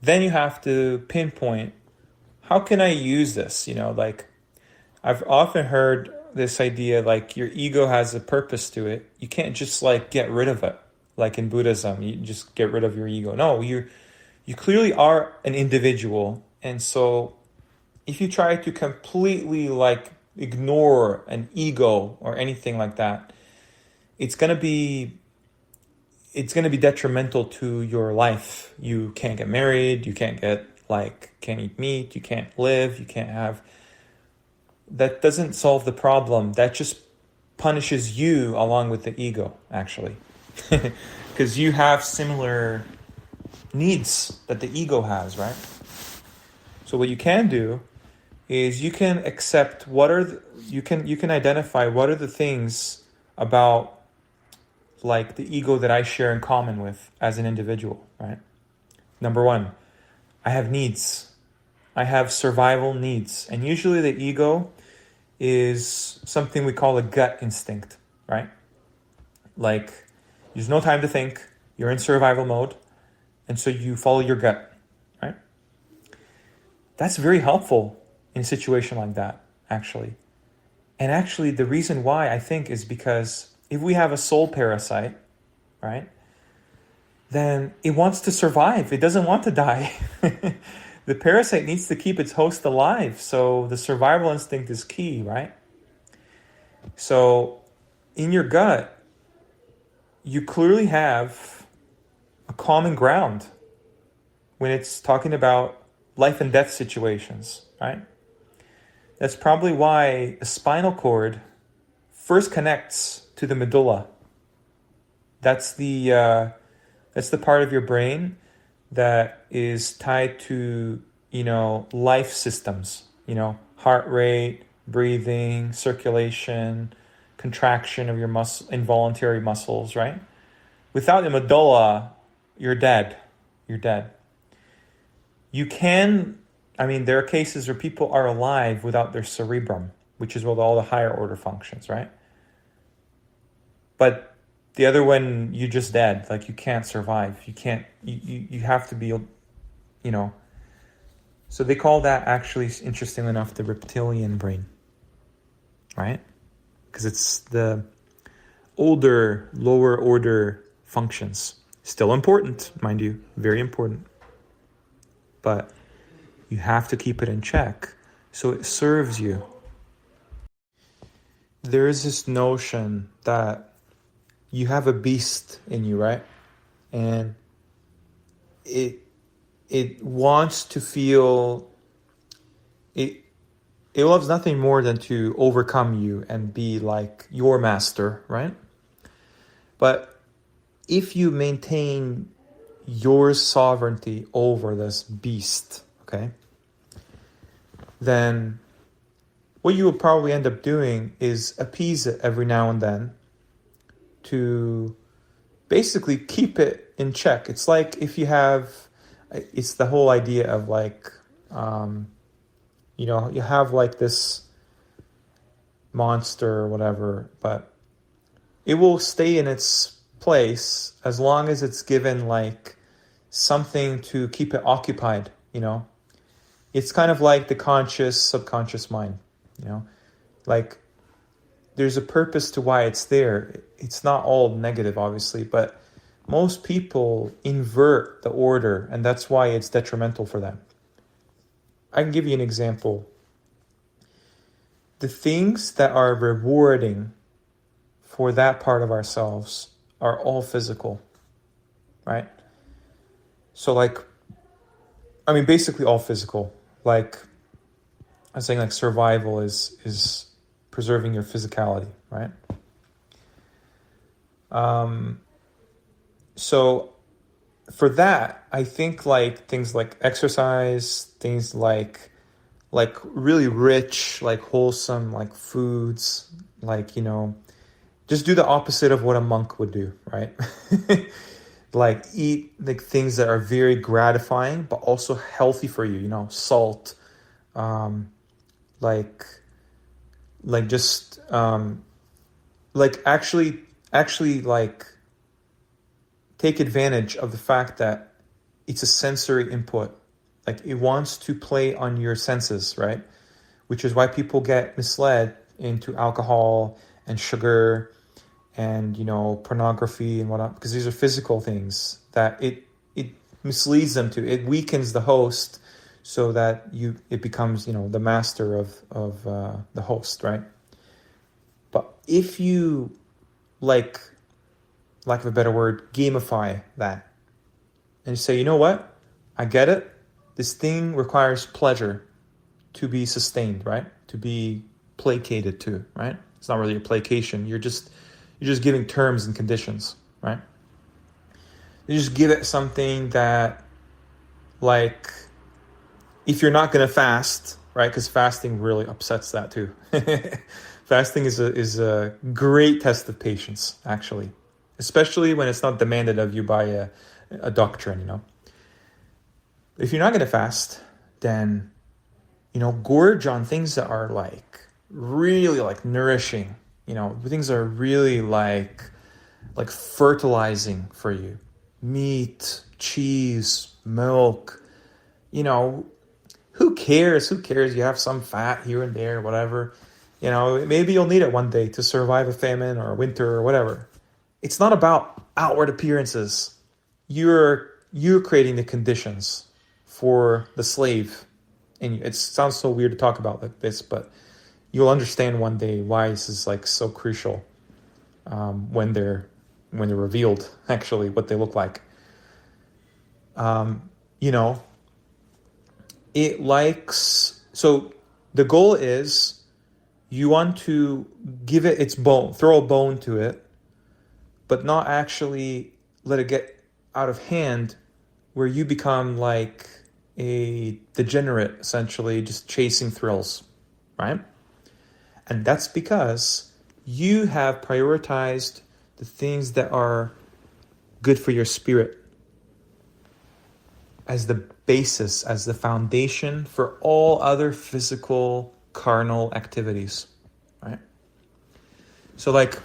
Speaker 1: Then you have to pinpoint, how can I use this? Like I've often heard this idea, like your ego has a purpose to it. You can't just like get rid of it. Like in Buddhism, you just get rid of your ego. No, you clearly are an individual. And so if you try to completely like ignore an ego or anything like that, it's going to be detrimental to your life. You can't get married, you can't eat meat, you can't live, you can't have. That doesn't solve the problem. That just punishes you along with the ego, actually. Because you have similar needs that the ego has, right? So what you can do is you can accept you can identify what are the things about like the ego that I share in common with as an individual, right? Number one, I have needs. I have survival needs. And usually the ego is something we call a gut instinct, right? Like there's no time to think. You're in survival mode. And so you follow your gut, right? That's very helpful in a situation like that, actually. And actually the reason why I think is because if we have a soul parasite, right, then it wants to survive. It doesn't want to die. The parasite needs to keep its host alive. So the survival instinct is key, right? So in your gut, you clearly have a common ground when it's talking about life and death situations, right? That's probably why a spinal cord first connects to the medulla. That's the part of your brain that is tied to, life systems, heart rate, breathing, circulation, contraction of your involuntary muscles, right? Without the medulla, you're dead. You're dead. There are cases where people are alive without their cerebrum, which is with all the higher order functions, right? But the other one, you're just dead. Like you can't survive. You have to be, So they call that actually, interestingly enough, the reptilian brain, right? Because it's the older, lower order functions. Still important, mind you, very important. But you have to keep it in check so it serves you. There is this notion that you have a beast in you, right? And it wants to feel, it loves nothing more than to overcome you and be like your master, right? But if you maintain your sovereignty over this beast, okay, then what you will probably end up doing is appease it every now and then to basically keep it in check. It's like if you have, it's the whole idea of like, you have like this monster or whatever, but it will stay in its place as long as it's given like something to keep it occupied, It's kind of like the conscious, subconscious mind, Like there's a purpose to why it's there. It's not all negative, obviously, but most people invert the order, and that's why it's detrimental for them. I can give you an example. The things that are rewarding for that part of ourselves are all physical, right? So basically all physical. Like I'm saying, like survival is preserving your physicality, right? So for that, I think like things like exercise, things like really rich, like wholesome, like foods, like, just do the opposite of what a monk would do, right? Like eat like things that are very gratifying but also healthy for you, salt, um, like just like actually like take advantage of the fact that it's a sensory input. Like it wants to play on your senses, right? Which is why people get misled into alcohol and sugar and pornography and whatnot, because these are physical things that it misleads them to. It weakens the host so that it becomes the master of the host, right? But if you like lack of a better word, gamify that and you say, you know what, I get it. This thing requires pleasure to be sustained, right? To be placated to, right? It's not really a placation. You're just giving terms and conditions, right? You just give it something that, like, if you're not going to fast, right? Because fasting really upsets that too. Fasting is a great test of patience, actually, especially when it's not demanded of you by a doctrine, If you're not going to fast, then, gorge on things that are like really like nourishing, things that are really like fertilizing for you. Meat, cheese, milk, who cares? Who cares? You have some fat here and there, whatever. Maybe you'll need it one day to survive a famine or a winter or whatever. It's not about outward appearances. You're creating the conditions for the slave. And it sounds so weird to talk about like this, but you'll understand one day why this is like so crucial when they're revealed, actually, what they look like. It likes, so the goal is you want to give it its bone, throw a bone to it, but not actually let it get out of hand where you become like a degenerate, essentially, just chasing thrills, right? And that's because you have prioritized the things that are good for your spirit as the basis, as the foundation for all other physical, carnal activities, right? So like,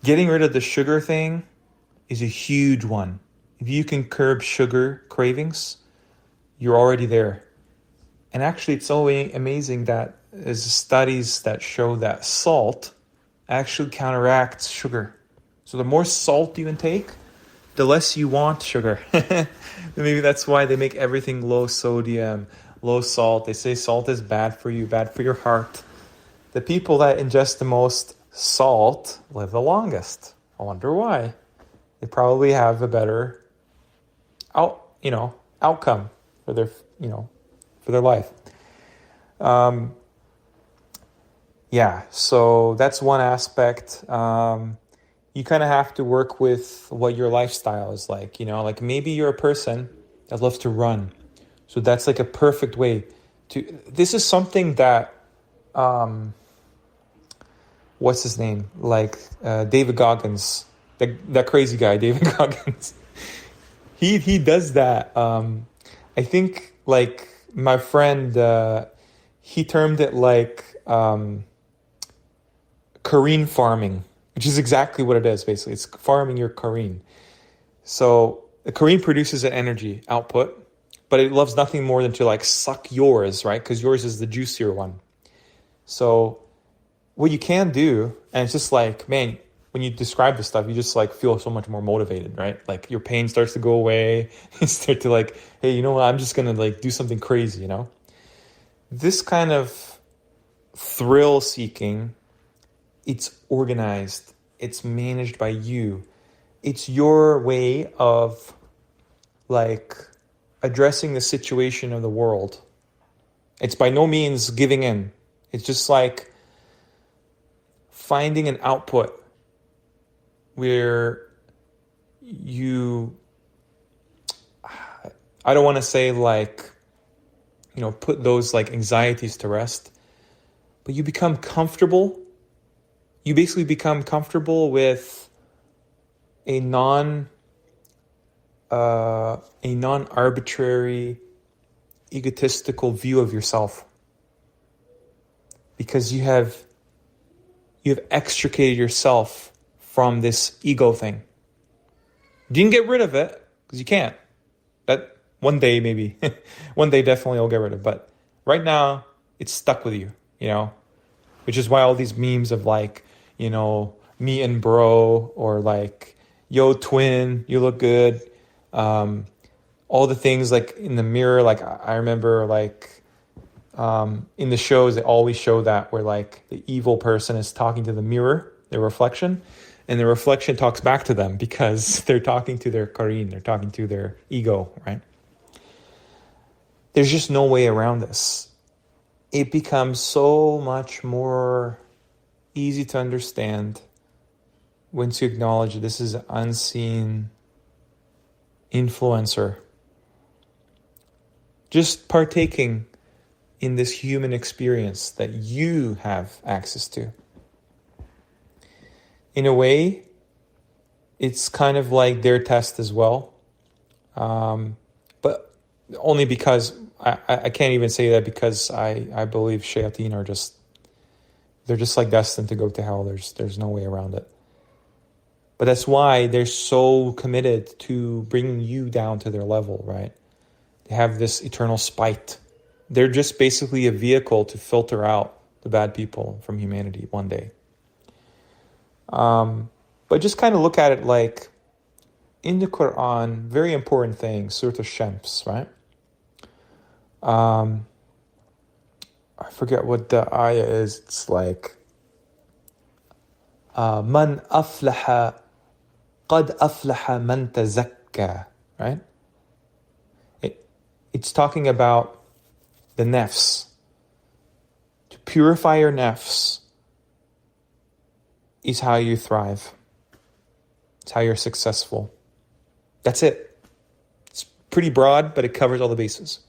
Speaker 1: getting rid of the sugar thing is a huge one. If you can curb sugar cravings, you're already there. And actually, it's so amazing that there's studies that show that salt actually counteracts sugar. So the more salt you intake, the less you want sugar. Maybe that's why they make everything low sodium, low salt. They say salt is bad for you, bad for your heart. The people that ingest the most salt live the longest. I wonder why. They probably have a better outcome for their, for their life. Yeah, so that's one aspect. You kind of have to work with what your lifestyle is like, like maybe you're a person that loves to run. So that's like a perfect way this is something that, what's his name? Like, David Goggins, that crazy guy, David Goggins. He does that. I think like my friend, he termed it like, Korean farming, which is exactly what it is, basically. It's farming your Korean. So the Korean produces an energy output, but it loves nothing more than to like suck yours, right? Because yours is the juicier one. So what you can do, and it's just like, man, when you describe this stuff, you just like feel so much more motivated, right? Like your pain starts to go away. You start to like, hey, you know what? I'm just going to like do something crazy, This kind of thrill seeking, it's organized, it's managed by you. It's your way of like addressing the situation of the world. It's by no means giving in. It's just like finding an output where you, I don't want to say like, put those like anxieties to rest, but you become comfortable. You basically become comfortable with a non-arbitrary, egotistical view of yourself, because you have extricated yourself from this ego thing. You didn't get rid of it, because you can't. That one day maybe, one day definitely I'll get rid of it. But right now it's stuck with you, which is why all these memes of like, me and bro, or like, yo twin, you look good. All the things like in the mirror, like I remember like in the shows, they always show that where like the evil person is talking to the mirror, their reflection, and the reflection talks back to them because they're talking to their Qareen, they're talking to their ego, right? There's just no way around this. It becomes so much more easy to understand once you acknowledge this is an unseen influencer just partaking in this human experience that you have access to. In a way, it's kind of like their test as well. But only because I can't even say that, because I believe shayateen are they're just like destined to go to hell. There's no way around it. But that's why they're so committed to bringing you down to their level, right? They have this eternal spite. They're just basically a vehicle to filter out the bad people from humanity one day. But just kind of look at it like, in the Qur'an, very important thing, Surah Shams, right? I forget what the ayah is. It's like, Man aflaha, qad aflaha man tazakka, right? It's talking about the Nafs. To purify your Nafs is how you thrive. It's how you're successful. That's it. It's pretty broad, but it covers all the bases.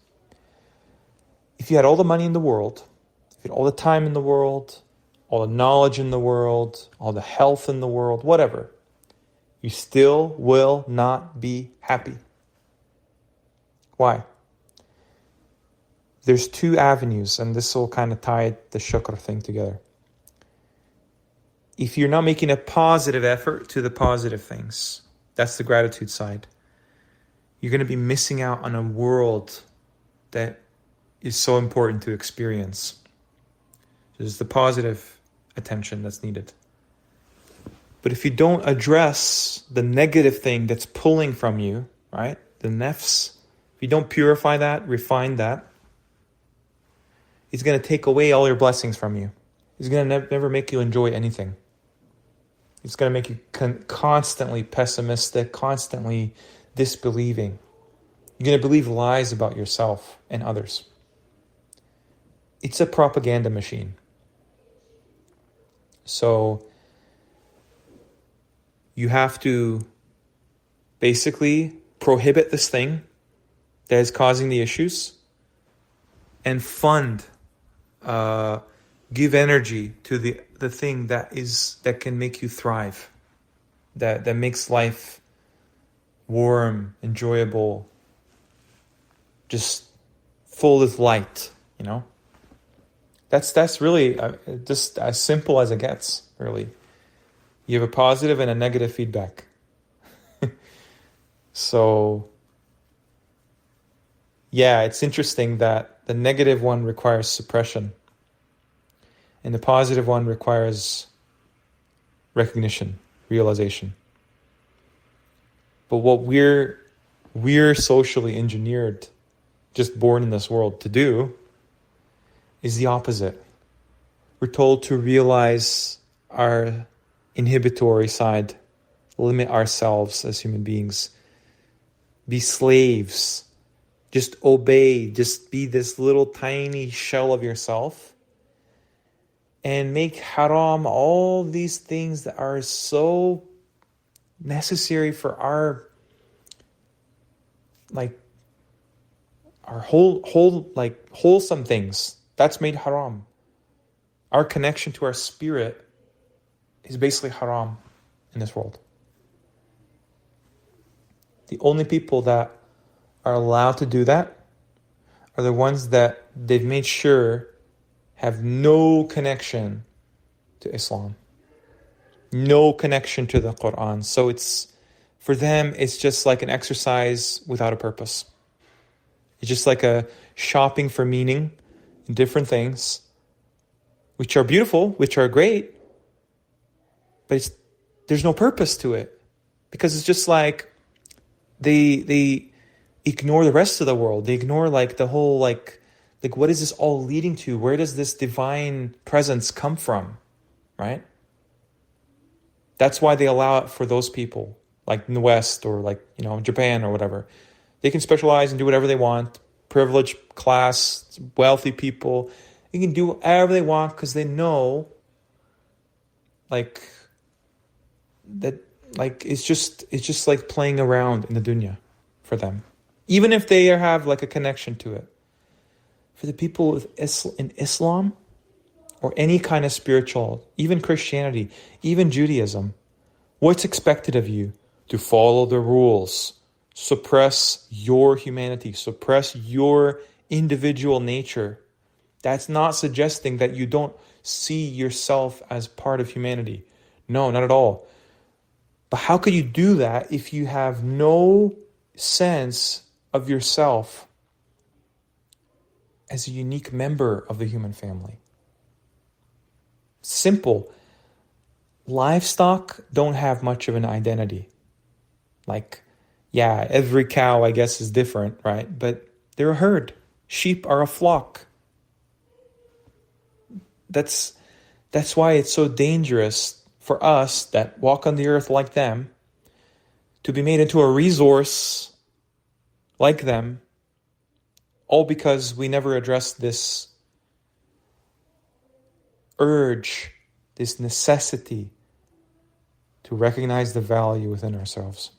Speaker 1: If you had all the money in the world, if you had all the time in the world, all the knowledge in the world, all the health in the world, whatever, you still will not be happy. Why? There's two avenues, and this will kind of tie the shukr thing together. If you're not making a positive effort to the positive things, that's the gratitude side, you're going to be missing out on a world that is so important to experience. There's the positive attention that's needed. But if you don't address the negative thing that's pulling from you, right, the nafs, if you don't purify that, refine that, it's going to take away all your blessings from you. It's going to never make you enjoy anything. It's going to make you constantly pessimistic, constantly disbelieving. You're going to believe lies about yourself and others. It's a propaganda machine. So you have to basically prohibit this thing that is causing the issues and fund, give energy to the thing that can make you thrive, that makes life warm, enjoyable, just full of light, That's really just as simple as it gets, really. You have a positive and a negative feedback. So, yeah, it's interesting that the negative one requires suppression and the positive one requires recognition, realization. But what we're socially engineered, just born in this world to do, is the opposite. We're told to realize our inhibitory side, limit ourselves as human beings, be slaves, just obey, just be this little tiny shell of yourself, and make haram all these things that are so necessary for our wholesome things. That's made haram. Our connection to our spirit is basically haram in this world. The only people that are allowed to do that are the ones that they've made sure have no connection to Islam, no connection to the Qur'an. So for them, it's just like an exercise without a purpose. It's just like a shopping for meaning in different things, which are beautiful, which are great, but there's no purpose to it, because it's just like they ignore the rest of the world. They ignore the whole what is this all leading to? Where does this divine presence come from, right? That's why they allow it for those people, like in the West or Japan or whatever. They can specialize and do whatever they want. Privileged class, wealthy people, they can do whatever they want because they know, it's just like playing around in the dunya for them, even if they have a connection to it. For the people in Islam or any kind of spiritual, even Christianity, even Judaism, what's expected of you? To follow the rules, suppress your humanity, suppress your individual nature. That's not suggesting that you don't see yourself as part of humanity. No, not at all. But how could you do that if you have no sense of yourself as a unique member of the human family? Simple. Livestock don't have much of an identity. Every cow, I guess, is different, right? But they're a herd. Sheep are a flock. That's why it's so dangerous for us that walk on the earth like them to be made into a resource like them, all because we never address this urge, this necessity to recognize the value within ourselves.